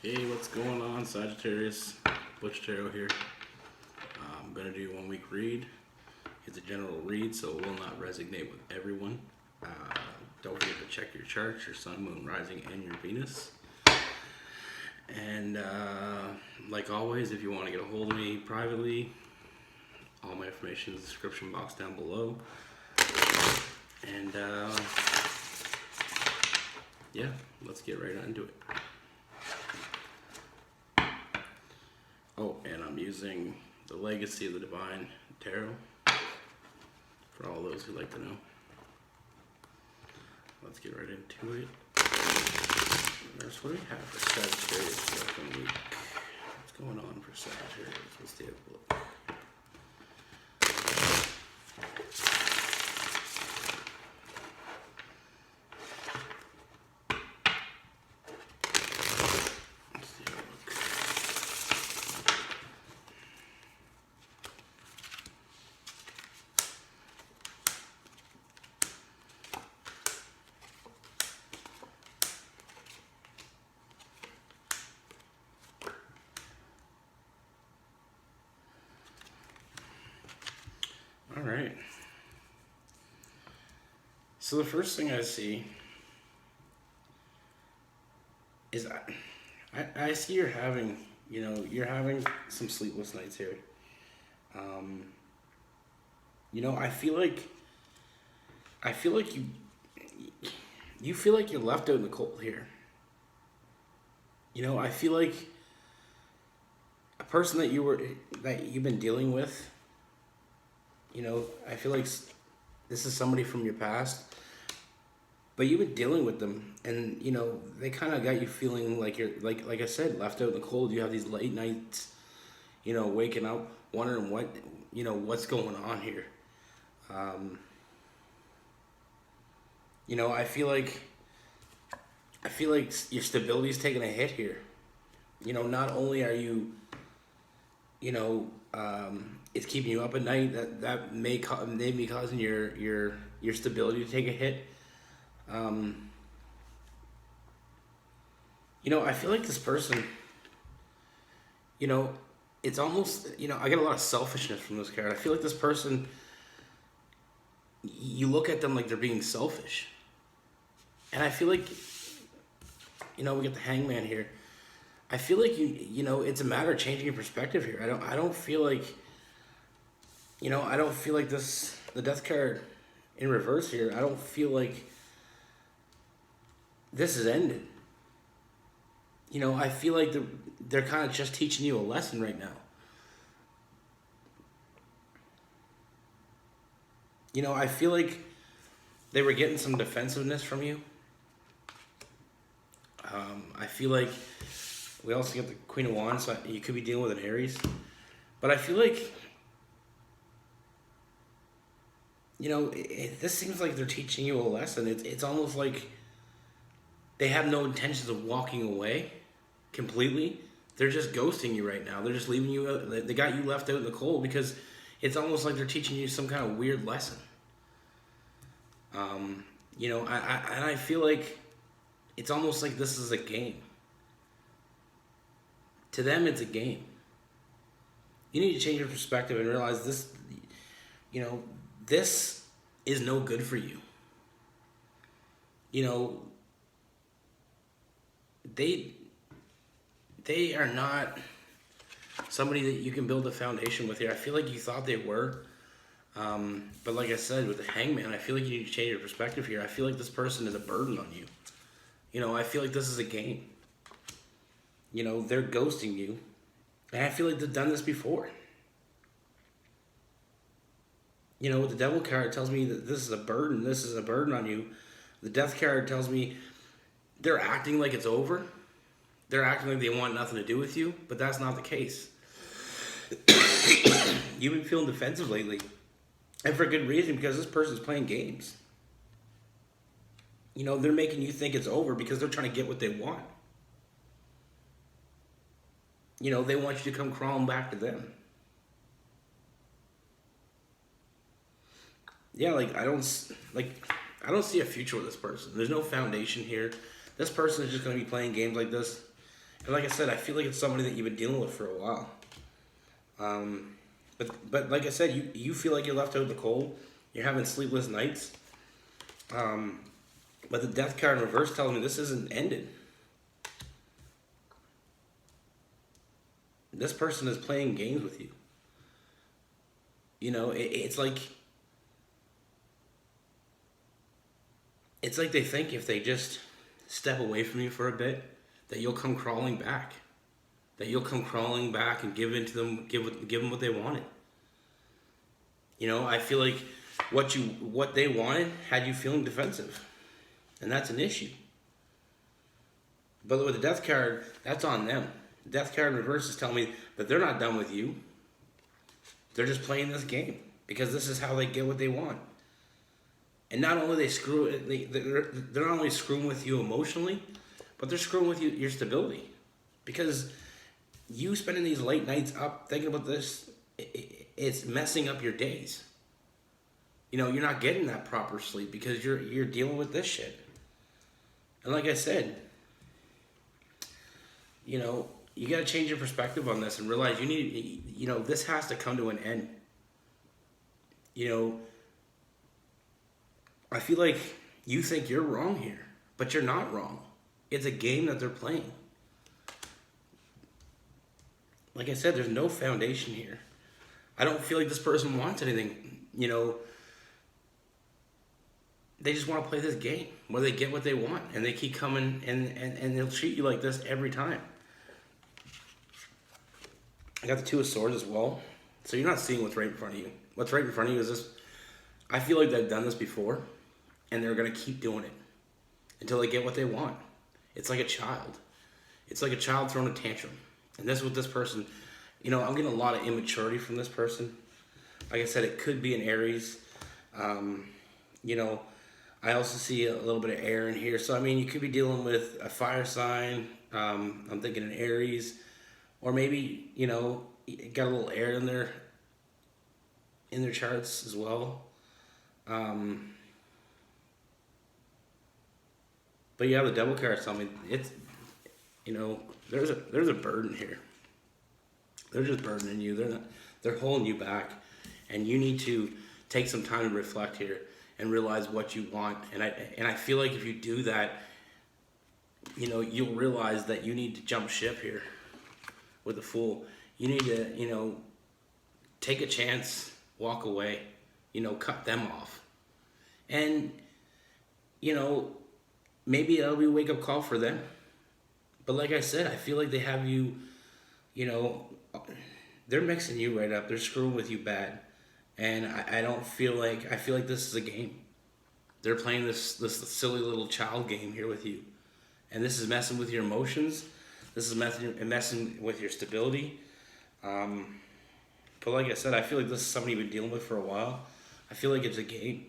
Hey, what's going on, Sagittarius? Butchtarot here. I'm going to do a 1 week read. It's a general read, so it will not resonate with everyone. Uh, don't forget to check your charts, your sun, moon, rising, and your Venus. And like always, if you want to get a hold of me privately, all my information in the description box down below. And yeah, let's get right into it. Oh, and I'm using the Legacy of the Divine Tarot for all those who like to know. Let's get right into it. Nurse, what do we have for Sagittarius for the upcoming week? What's going on for Sagittarius? Let's take a look. All right. So the first thing I see is I see you're having, you're having some sleepless nights here. I feel like you feel like you're left out in the cold here. I feel like a person that you've been dealing with. I feel like this is somebody from your past, but you've been dealing with them, and they kind of got you feeling like you're like I said, left out in the cold. You have these late nights, waking up wondering what's going on here. I feel like your stability's taking a hit here. Not only are you, it's keeping you up at night. That may be causing your stability to take a hit. I feel like this person, it's almost, I get a lot of selfishness from this card. I feel like this person, you look at them like they're being selfish. And I feel like, we get the Hangman here. I feel like it's a matter of changing your perspective here. I don't feel like, I don't feel like the Death card in reverse here. I don't feel like this is ended. I feel like they're kind of just teaching you a lesson right now. I feel like they were getting some defensiveness from you. I feel like we also get the Queen of Wands, so you could be dealing with an Aries. But I feel like, this seems like they're teaching you a lesson. It's almost like they have no intentions of walking away completely. They're just ghosting you right now. They're just leaving you. They got you left out in the cold because it's almost like they're teaching you some kind of weird lesson. I feel like it's almost like this is a game. To them, it's a game. You need to change your perspective and realize this, this is no good for you. They are not somebody that you can build a foundation with here. I feel like you thought they were. But like I said, with the Hangman, I feel like you need to change your perspective here. I feel like this person is a burden on you. I feel like this is a game. They're ghosting you. And I feel like they've done this before. With the Devil card, it tells me that this is a burden. This is a burden on you. The Death card tells me they're acting like it's over. They're acting like they want nothing to do with you, but that's not the case. You've been feeling defensive lately. And for good reason, because this person's playing games. They're making you think it's over because they're trying to get what they want. They want you to come crawling back to them. Yeah, I don't see a future with this person. There's no foundation here. This person is just going to be playing games like this And like I said, I feel like it's somebody that you've been dealing with for a while. But like I said, you feel like you're left out in the cold. You're having sleepless nights. But the death card in reverse tells me this isn't ended. This person is playing games with you. You know, it's like they think if they just step away from you for a bit, that you'll come crawling back. That you'll come crawling back and give them what they wanted. You know, I feel like what they wanted had you feeling defensive, and that's an issue. But with the death card, that's on them. The death card in reverse is telling me that they're not done with you. They're just playing this game because this is how they get what they want. And not only they're not only screwing with you emotionally, but they're screwing with your stability. Because you spending these late nights up thinking about this, it's messing up your days. You know, you're not getting that proper sleep because you're dealing with this shit. And like I said, you know, you got to change your perspective on this and realize this has to come to an end. You know, I feel like you think you're wrong here, but you're not wrong. It's a game that they're playing. Like I said, there's no foundation here. I don't feel like this person wants anything. You know, they just want to play this game where they get what they want, and they keep coming, and they'll treat you like this every time. I got the Two of Swords as well. So you're not seeing what's right in front of you. What's right in front of you is this. I feel like they've done this before, and they're going to keep doing it until they get what they want. It's like a child. It's like a child throwing a tantrum. And this is what this person, you know, I'm getting a lot of immaturity from this person. Like I said, it could be an Aries. You know, I also see a little bit of air in here. So, I mean, you could be dealing with a fire sign. I'm thinking an Aries. Or maybe, you know, got a little air in their charts as well. But yeah, the devil cards tell me it's, you know, there's a burden here. They're just burdening you. They're holding you back, and you need to take some time to reflect here and realize what you want. And I feel like if you do that, you know, you'll realize that you need to jump ship here with the Fool. You need to, you know, take a chance, walk away, you know, cut them off. And, you know, maybe it'll be a wake-up call for them. But like I said, I feel like they have you, you know, they're mixing you right up. They're screwing with you bad. And I feel like this is a game. They're playing this silly little child game here with you. And this is messing with your emotions. This is messing with your stability. But like I said, I feel like this is somebody you've been dealing with for a while. I feel like it's a game.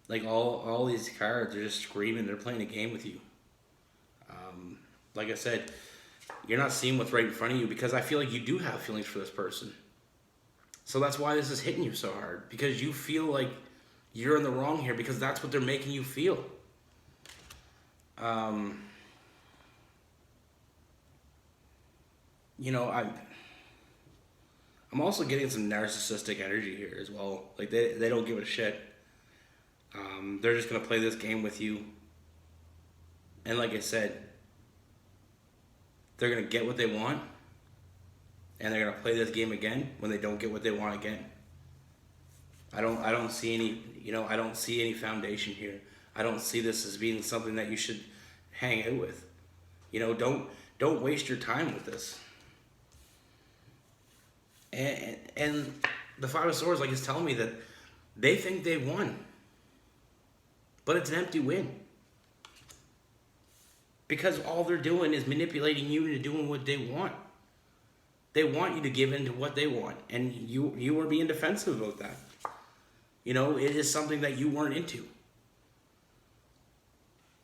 Like all these cards are just screaming. They're playing a game with you. Like I said, you're not seeing what's right in front of you because I feel like you do have feelings for this person. So that's why this is hitting you so hard. Because you feel like you're in the wrong here because that's what they're making you feel. You know, I'm also getting some narcissistic energy here as well. Like they don't give a shit. They're just gonna play this game with you. And like I said, they're gonna get what they want, and they're gonna play this game again when they don't get what they want again. I don't see any, you know, I don't see any foundation here. I don't see this as being something that you should hang out with. You know, don't waste your time with this. And the Five of Swords, like, is telling me that they think they won, but it's an empty win. Because all they're doing is manipulating you into doing what they want. They want you to give in to what they want, and you are being defensive about that. You know, it is something that you weren't into.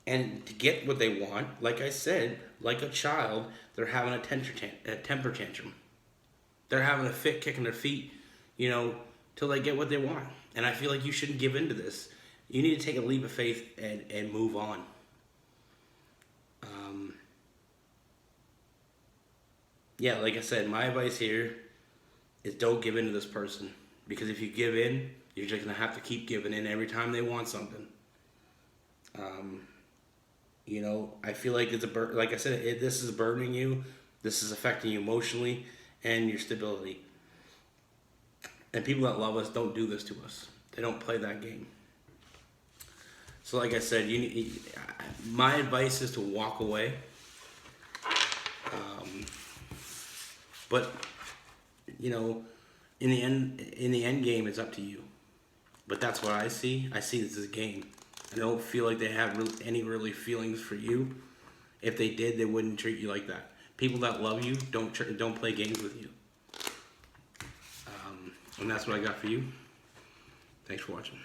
And to get what they want, like I said, like a child, they're having a temper tantrum. They're having a fit kicking their feet, you know, till they get what they want. And I feel like you shouldn't give in to this. You need to take a leap of faith and move on. yeah, like I said, my advice here is don't give in to this person. Because if you give in, you're just going to have to keep giving in every time they want something. You know, I feel like it's like I said, this is burdening you. This is affecting you emotionally and your stability. And people that love us don't do this to us. They don't play that game. So like I said, my advice is to walk away. But you know, in the end game, it's up to you. But that's what I see. I see this as a game. I don't feel like they have any really feelings for you. If they did, they wouldn't treat you like that. People that love you don't play games with you. And that's what I got for you. Thanks for watching.